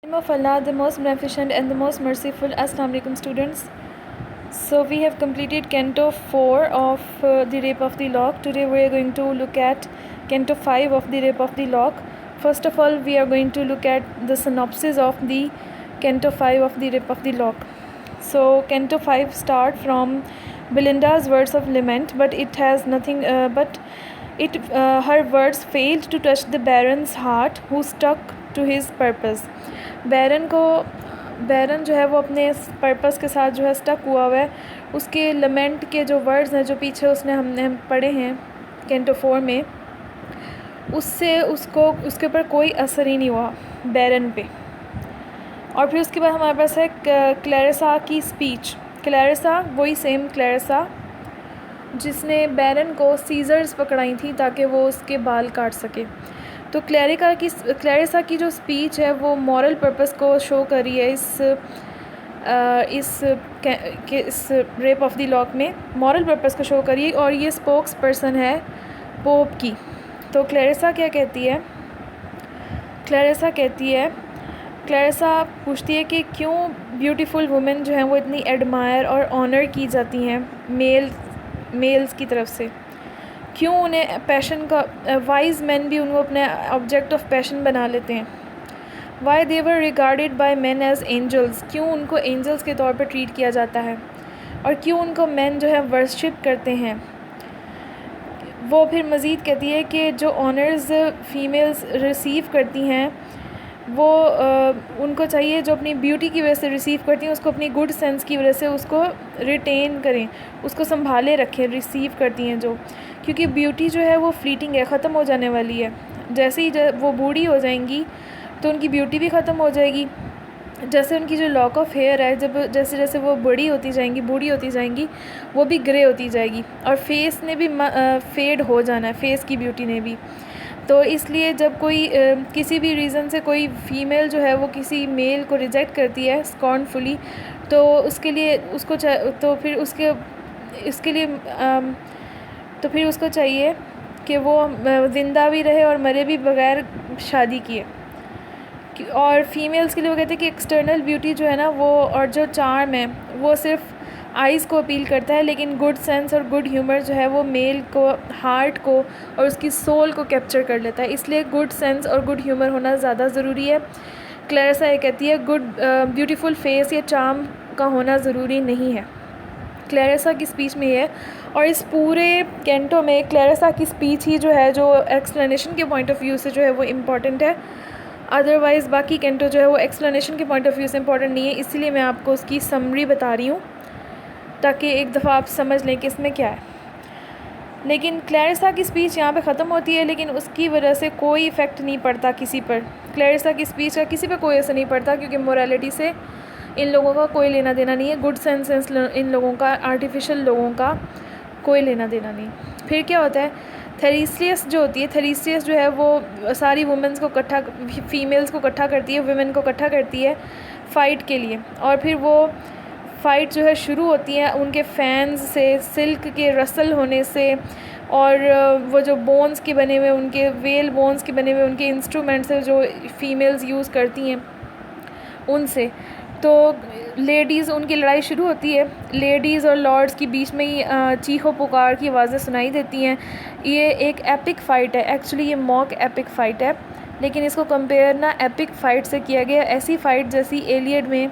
Name of Allah, the most beneficent and the most merciful. Assalamu alaikum students. So we have completed Canto 4 of The Rape of the Lock. Today we are going to look at Canto 5 of The Rape of the Lock. First of all, we are going to look at the synopsis of the Canto 5 of The Rape of the Lock. So Canto 5 start from Belinda's words of lament, but it has nothing her words failed to touch the Baron's heart, who stuck to his purpose. बैरन जो है वो अपने purpose के साथ जो है stuck हुआ है. उसके लमेंट के जो वर्ड्स हैं जो पीछे हमने पढ़े हैं कैंटो 4 में, उससे उसके ऊपर कोई असर ही नहीं हुआ बैरन पे. और फिर उसके बाद हमारे पास है क्लैरिसा की स्पीच. क्लैरिसा वही सेम क्लैरिसा जिसने बैरन को सीजर्स पकड़ाई थी ताकि वो उसके बाल काट सके. तो क्लैरिसा की जो स्पीच है वो मॉरल पर्पस को शो कर रही है. इस रेप ऑफ द लॉक में मॉरल पर्पस को शो करिए. और ये स्पोक्स पर्सन है पोप की. तो क्लैरिसा क्या कहती है? क्लैरिसा पूछती है कि क्यों ब्यूटीफुल वुमेन जो हैं वो इतनी एडमायर और ऑनर की जाती हैं मेल्स की तरफ से. क्यों उन्हें पैशन का वाइज मैन भी उनको अपने ऑब्जेक्ट ऑफ पैशन बना लेते हैं. Why they were regarded by man as angels. क्यों उनको एंजल्स के तौर पर ट्रीट किया जाता है. और क्यों उनको मैन जो है वर्शिप करते हैं. वो फिर मज़ीद कहती है कि जो ऑनर्स फीमेल्स रिसीव करती हैं वो उनको चाहिए जो अपनी ब्यूटी की वजह से रिसीव करती हैं उसको अपनी गुड सेंस की वजह से उसको रिटेन करें, उसको संभाले रखें. रिसीव करती हैं जो, क्योंकि ब्यूटी जो है वो फ्लीटिंग है, ख़त्म हो जाने वाली है. जैसे ही वो बूढ़ी हो जाएंगी तो उनकी ब्यूटी भी ख़त्म हो जाएगी. जैसे उनकी जो लॉक ऑफ हेयर है जैसे जैसे वो बूढ़ी होती जाएंगी वो भी ग्रे होती जाएगी. और फेस ने भी फेड हो जाना है, फेस की ब्यूटी ने भी. तो इसलिए जब कोई किसी भी रीज़न से कोई फ़ीमेल जो है वो किसी मेल को रिजेक्ट करती है स्कॉर्नफुली, तो उसके लिए उसको चाहिए कि वो ज़िंदा भी रहे और मरे भी बग़ैर शादी किए. और फीमेल्स के लिए वो कहते हैं कि एक्सटर्नल ब्यूटी जो है ना वो और जो चार्म है वो सिर्फ आइज़ को अपील करता है, लेकिन गुड सेंस और गुड ह्यूमर जो है वो मेल को, हार्ट को और उसकी सोल को कैप्चर कर लेता है. इसलिए गुड सेंस और गुड ह्यूमर होना ज़्यादा ज़रूरी है. क्लैरिसा ये कहती है ब्यूटीफुल फेस या चार्म का होना ज़रूरी नहीं है. क्लैरिसा की स्पीच में है. और इस पूरे कैंटो में क्लैरिसा की स्पीच ही जो है जो एक्सप्लेनेशन के पॉइंट ऑफ व्यू से जो है वो इम्पॉर्टेंट है. अदरवाइज़ बाकी कैंटो जो है वो एक्सप्लेनेशन के पॉइंट ऑफ व्यू से इम्पॉर्टेंट नहीं है. इसीलिए मैं आपको उसकी समरी बता रही हूँ ताकि एक दफ़ा आप समझ लें कि इसमें क्या है. लेकिन क्लैरिसा की स्पीच यहाँ पे ख़त्म होती है, लेकिन उसकी वजह से कोई इफ़ेक्ट नहीं पड़ता किसी पर. क्लैरिसा की स्पीच का किसी पर कोई असर नहीं पड़ता क्योंकि मोरालिटी से इन लोगों का कोई लेना देना नहीं है. गुड सेंस इन लोगों का, आर्टिफिशियल लोगों का कोई लेना देना नहीं. फिर क्या होता है, थेरेसियस जो है वो सारी वुमेंस को फीमेल्स को इकट्ठा करती है, वुमेन को इकट्ठा करती है फ़ाइट के लिए. और फिर वो फ़ाइट जो है शुरू होती है उनके फैंस से, सिल्क के रसल होने से, और वो जो बोन्स के बने हुए उनके वेल बोन्स के बने हुए उनके इंस्ट्रूमेंट्स है जो फीमेल्स यूज़ करती हैं उनसे. तो लेडीज़, उनकी लड़ाई शुरू होती है. लेडीज़ और लॉर्ड्स के बीच में ही चीखों पुकार की आवाज़ें सुनाई देती हैं. ये एक एपिक फ़ाइट है. एक्चुअली ये मॉक एपिक फ़ाइट है, लेकिन इसको कंपेयर ना एपिक फ़ाइट से किया गया. ऐसी फ़ाइट जैसी एलियड में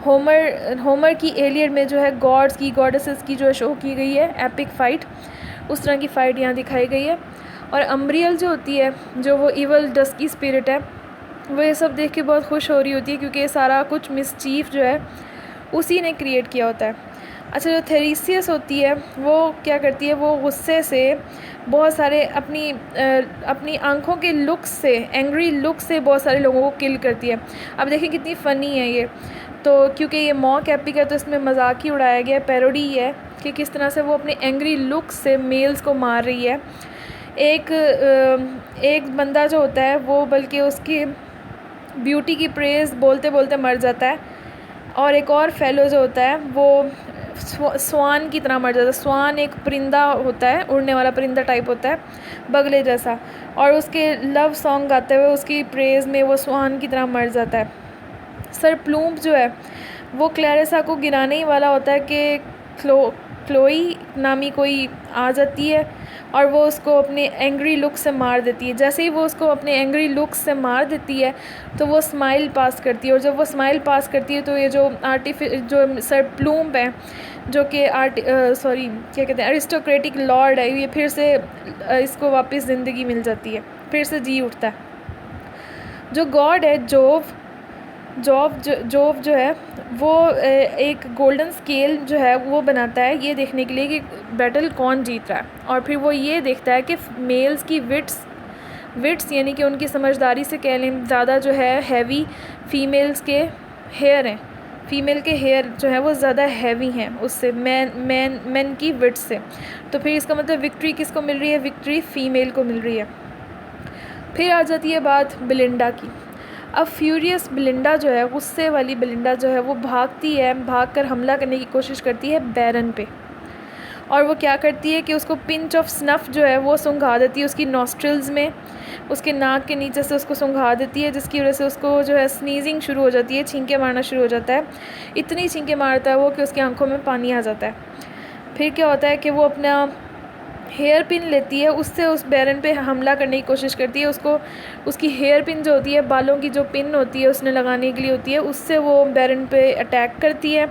होमर की एलियड में जो है गॉड्स की, गॉडेसेस की जो शो की गई है एपिक फ़ाइट, उस तरह की फ़ाइट यहाँ दिखाई गई है. और अम्ब्रियल जो होती है, जो वो इवल डस्की स्पिरिट है, वो ये सब देख के बहुत खुश हो रही होती है क्योंकि सारा कुछ मिसचीफ जो है उसी ने क्रिएट किया होता है. अच्छा, जो थेरेसियस होती है वो क्या करती है, वो गुस्से से बहुत सारे अपनी आंखों के लुक से, एंग्री लुक से बहुत सारे लोगों को किल करती है. अब देखें कितनी फ़नी है ये. तो क्योंकि ये मॉक एपिक है तो इसमें मजाक ही उड़ाया गया है, पैरोडी है कि किस तरह से वो अपने एंग्री लुक से मेल्स को मार रही है. एक बंदा जो होता है वो बल्कि उसकी ब्यूटी की प्रेज़ बोलते बोलते मर जाता है. और एक और फेलो जो होता है वो स्वान की तरह मर जाता है. स्वान एक परिंदा होता है, उड़ने वाला परिंदा टाइप होता है, बगले जैसा, और उसके लव सॉन्ग गाते हुए उसकी प्रेज़ में वो स्वान की तरह मर जाता है. सर प्लूम्प जो है वो क्लैरिसा को गिराने ही वाला होता है कि क्लोई नामी कोई आ जाती है और वो उसको अपने एंग्री लुक से मार देती है। जैसे ही वो उसको अपने एंग्री लुक से मार देती है तो वो स्माइल पास करती है, और जब वो स्माइल पास करती है तो ये जो जो सर प्लूम्प है, जो कि क्या कहते हैं, अरिस्टोक्रेटिक लॉर्ड है, ये फिर से इसको वापस ज़िंदगी मिल जाती है, फिर से जी उठता है। जो गॉड है जोव जो है वो एक गोल्डन स्केल जो है वो बनाता है ये देखने के लिए कि बैटल कौन जीत रहा है, और फिर वो ये देखता है कि मेल्स की विट्स यानी कि उनकी समझदारी से कह लें ज़्यादा जो है हैवी फीमेल्स के हेयर हैं, फीमेल के हेयर जो है वो ज़्यादा हैवी हैं उससे मैन की विट्स से। तो फिर इसका मतलब विक्ट्री किसको मिल रही है? विक्ट्री फीमेल को मिल रही है। फिर आ जाती है बात बिलिंडा की। अब फ्यूरियस बिलिंडा जो है, गुस्से वाली बिलिंडा जो है वो भागकर हमला करने की कोशिश करती है बैरन पे, और वो क्या करती है कि उसको पिंच ऑफ स्नफ़ जो है वो सूंघा देती है उसकी नॉस्ट्रिल्स में, उसके नाक के नीचे से उसको सूंघा देती है, जिसकी वजह से उसको जो है स्नीजिंग शुरू हो जाती है, छींके मारना शुरू हो जाता है। इतनी छींके मारता है वो कि उसकी आंखों में पानी आ जाता है। फिर क्या होता है कि वो अपना हेयर पिन लेती है, उससे उस बैरन पे हमला करने की कोशिश करती है। उसकी हेयर पिन जो होती है, बालों की जो पिन होती है उसने लगाने के लिए होती है, उससे वो बैरन पे अटैक करती है,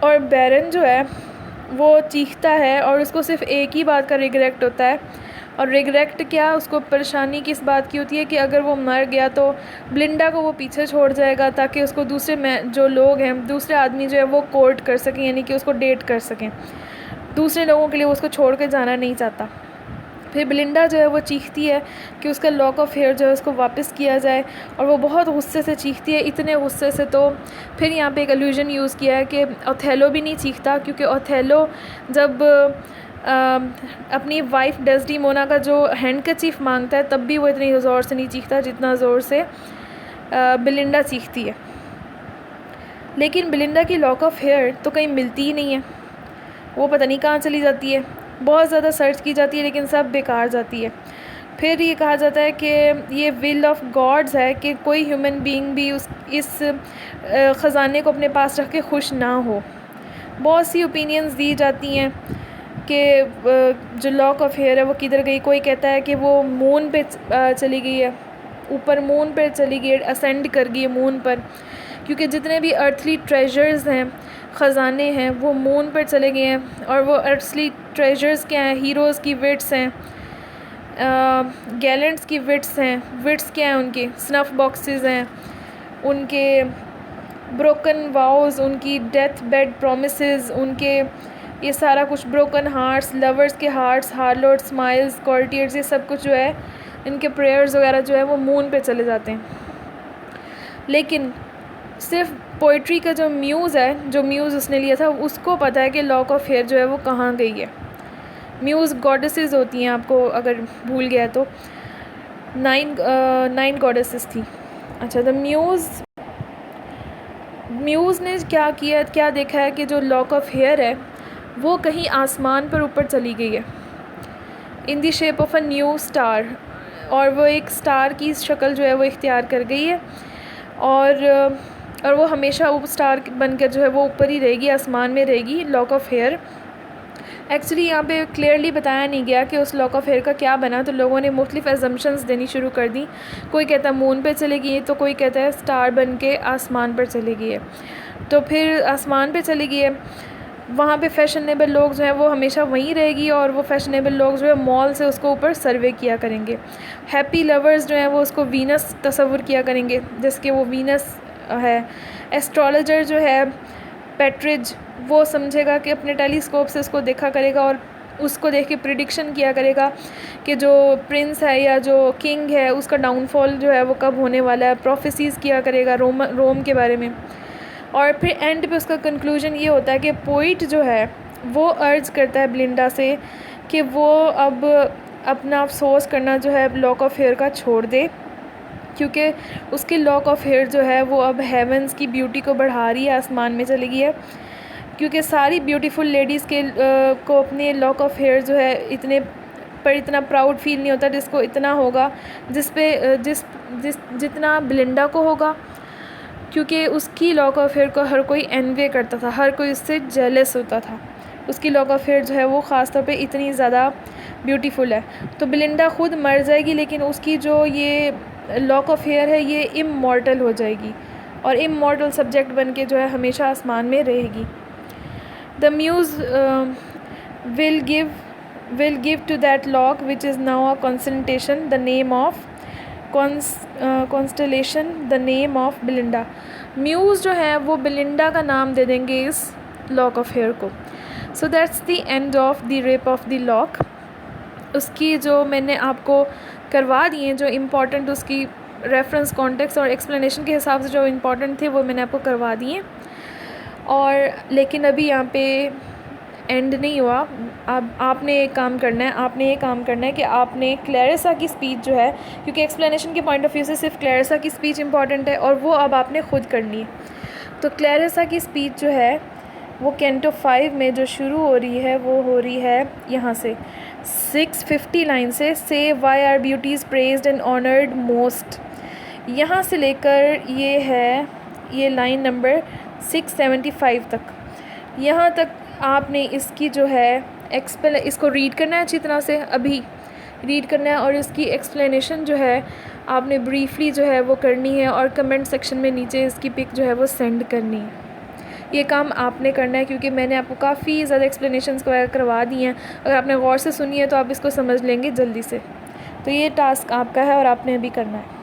और बैरन जो है वो चीखता है और उसको सिर्फ एक ही बात का रिग्रेट होता है। और रिग्रेट क्या, उसको परेशानी किस बात की होती है कि अगर वो मर गया तो बिलिंडा को वो पीछे छोड़ जाएगा, ताकि उसको जो लोग हैं, दूसरे आदमी जो है वो कोर्ट कर सकें, यानी कि उसको डेट कर सकें। दूसरे लोगों के लिए उसको छोड़ कर जाना नहीं चाहता। फिर बिलिंडा जो है वो चीखती है कि उसका लॉक ऑफ हेयर जो है उसको वापस किया जाए, और वो बहुत गुस्से से चीखती है, इतने गुस्से से। तो फिर यहाँ पे एक एल्यूजन यूज़ किया है कि ओथेलो भी नहीं चीखता, क्योंकि ओथेलो जब अपनी वाइफ डेस्डीमोना का जो हैंडकरचीफ मांगता है तब भी वो इतनी ज़ोर से नहीं चीखता जितना ज़ोर से बिलिंडा चीखती है। लेकिन बिलिंडा की लॉक ऑफ हेयर तो कहीं मिलती ही नहीं है, वो पता नहीं कहाँ चली जाती है। बहुत ज़्यादा सर्च की जाती है लेकिन सब बेकार जाती है। फिर ये कहा जाता है कि ये विल ऑफ गॉड्स है कि कोई ह्यूमन बीइंग भी इस ख़जाने को अपने पास रख के खुश ना हो। बहुत सी ओपिनियंस दी जाती हैं कि जो लॉक ऑफ हेयर है वो किधर गई। कोई कहता है कि वो मून पे चली गई है, ऊपर मून पर चली गई है, असेंड कर गई है मून पर, क्योंकि जितने भी अर्थली ट्रेजर्स हैं, ख़जाने हैं, वो मून पर चले गए हैं। और वो अर्थली ट्रेजर्स क्या हैं? हीरोज़ की विट्स हैं, गैलेंट्स की विट्स हैं। विट्स क्या हैं उनकी? स्नफ़ बॉक्सेस हैं, उनके ब्रोकन वाउज़, उनकी डेथ बेड प्रोमिसेस, उनके ये सारा कुछ, ब्रोकन हार्ट्स, लवर्स के हार्ट्स, हार्लोट स्माइल्स, कॉर्टियर्स, ये सब कुछ जो है, इनके प्रेयर्स वगैरह जो है वो मून पे चले जाते हैं। लेकिन सिर्फ पोइट्री का जो म्यूज़ उसने लिया था, उसको पता है कि लॉक ऑफ हेयर जो है वो कहाँ गई है। म्यूज़ गॉडेसेस होती हैं, आपको अगर भूल गया तो 9 गॉडेसेस थी। अच्छा, तो म्यूज़ ने क्या देखा है कि जो लॉक ऑफ हेयर है वो कहीं आसमान पर ऊपर चली गई है, in the shape of a new star, और वो एक स्टार की शक्ल जो है वो इख्तियार कर गई है, और वो हमेशा वो स्टार बनकर जो है वो ऊपर ही रहेगी, आसमान में रहेगी, लॉक ऑफ हेयर। एक्चुअली यहाँ पे क्लियरली बताया नहीं गया कि उस लॉक ऑफ हेयर का क्या बना, तो लोगों ने मुख्तलिफ एजम्पशंस देनी शुरू कर दी। कोई कहता है मून पे चली गई है, तो कोई कहता है स्टार बन के आसमान पर चली गई है। तो फिर आसमान पे चली गई है, वहाँ पे फैशनेबल लोग जो हैं वो हमेशा वहीं रहेगी, और वो फैशनेबल लोग जो है मॉल से उसको ऊपर सर्वे किया करेंगे। हैप्पी लवर्स जो हैं वो उसको वीनस तस्वुर किया करेंगे, जिसके वो वीनस है। एस्ट्रोलॉजर जो है पेट्रिज, वो समझेगा कि अपने टेलीस्कोप से उसको देखा करेगा, और उसको देख के प्रिडिक्शन किया करेगा कि जो प्रिंस है या जो किंग है उसका डाउनफॉल जो है वो कब होने वाला है। प्रोफेसीज़ किया करेगा रोम के बारे में। और फिर एंड पे उसका कंक्लूजन ये होता है कि पोइट जो है वो अर्ज करता है बिलिंडा से कि वो अब अपना अफसोस करना जो है लॉक ऑफ हेयर का छोड़ दे, क्योंकि उसकी लॉक ऑफ हेयर जो है वो अब हेवंस की ब्यूटी को बढ़ा रही है, आसमान में चली गई है। क्योंकि सारी ब्यूटीफुल लेडीज़ को अपने लॉक ऑफ हेयर जो है इतना प्राउड फील नहीं होता जिसको इतना होगा, जितना बिलिंडा को होगा। क्योंकि उसकी लॉक ऑफ हेयर को हर कोई एनवे करता था, हर कोई उससे जेलस होता था। उसकी लॉक ऑफ हेयर जो है वो ख़ास तौर पे इतनी ज़्यादा ब्यूटीफुल है। तो बेलिंडा ख़ुद मर जाएगी, लेकिन उसकी जो ये लॉक ऑफ हेयर है ये इमॉर्टल हो जाएगी और इमॉर्टल सब्जेक्ट बन के जो है हमेशा आसमान में रहेगी। The muse will give to that lock which is now a constellation the name of constellation the name of Belinda. Muse जो है वो बेलिंडा का नाम दे देंगे इस लॉक ऑफ हेयर को। So that's the end of the rape of the lock. उसकी जो मैंने आपको करवा दिए जो इम्पॉर्टेंट उसकी रेफरेंस कॉन्टेक्स्ट और एक्सप्लेनेशन के हिसाब से जो इम्पॉर्टेंट थे वो मैंने आपको करवा दिए। और लेकिन अभी यहाँ पे एंड नहीं हुआ। अब आपने एक काम करना है, आपने ये काम करना है कि आपने क्लैरिसा की स्पीच जो है, क्योंकि एक्सप्लेनेशन के पॉइंट ऑफ व्यू से सिर्फ क्लैरिसा की स्पीच इंपॉर्टेंट है और वो अब आपने ख़ुद करनी है। तो क्लैरिसा की स्पीच जो है वो कैंटो 5 में जो शुरू हो रही है वो हो रही है यहाँ से 650 लाइन से why are beauties praised and honoured most, यहाँ से लेकर ये है ये लाइन नंबर 675 तक। यहाँ तक आपने इसकी जो है इसको रीड करना है अच्छी तरह से, अभी रीड करना है और इसकी एक्सप्लेनेशन जो है आपने ब्रीफली जो है वो करनी है और कमेंट सेक्शन में नीचे इसकी पिक जो है वो सेंड करनी है। ये काम आपने करना है क्योंकि मैंने आपको काफ़ी ज़्यादा एक्सप्लेनेशंस करवा दी हैं। अगर आपने गौर से सुनी है तो आप इसको समझ लेंगे जल्दी से। तो ये टास्क आपका है और आपने अभी करना है।